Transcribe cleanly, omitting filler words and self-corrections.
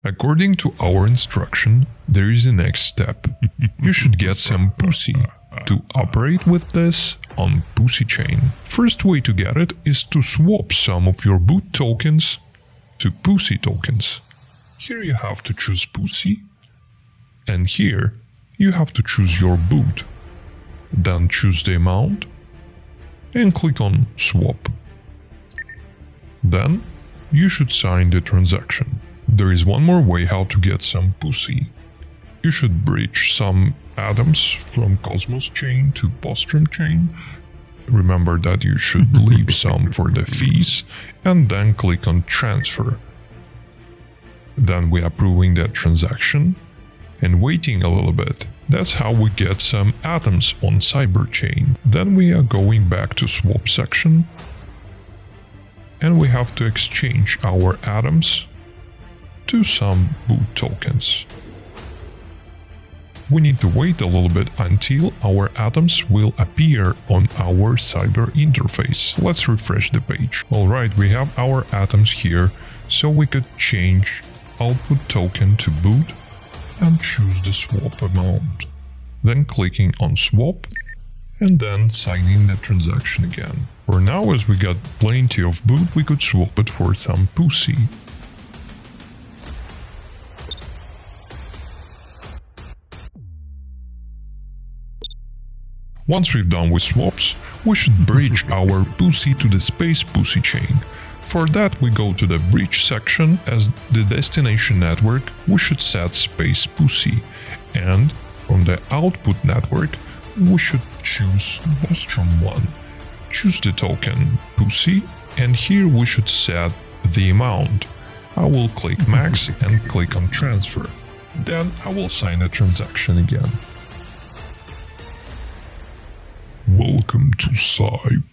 According to our instruction, there is a next step. You should get some pussy. To operate with this on pussy chain, first way to get it is to swap some of your boot tokens to pussy tokens. Here you have to choose pussy, and here you have to choose your boot. Then choose the amount and click on swap. Then you should sign the transaction. There is one more way how to get some pussy. You should bridge some atoms from Cosmos chain to bostrom chain. Remember that you should leave some for the fees and then click on transfer. Then we are approving that transaction and waiting a little bit. That's how we get some atoms on cyber chain. Then we are going back to swap section and we have to exchange our atoms to some boot tokens. We need to wait a little bit until our atoms will appear on our cyber interface. Let's refresh the page. Alright, we have our atoms here, so we could change output token to boot and choose the swap amount. Then clicking on swap and then signing the transaction again. For now, as we got plenty of boot, we could swap it for some pussy. Once we've done with swaps, we should bridge our pussy to the space pussy chain. For that, we go to the bridge section. As the destination network, we should set space pussy, and from the output network, we should choose bostrom 1. Choose the token pussy, and here we should set the amount. I will click max and click on transfer. Then I will sign the transaction again. Welcome to cyb.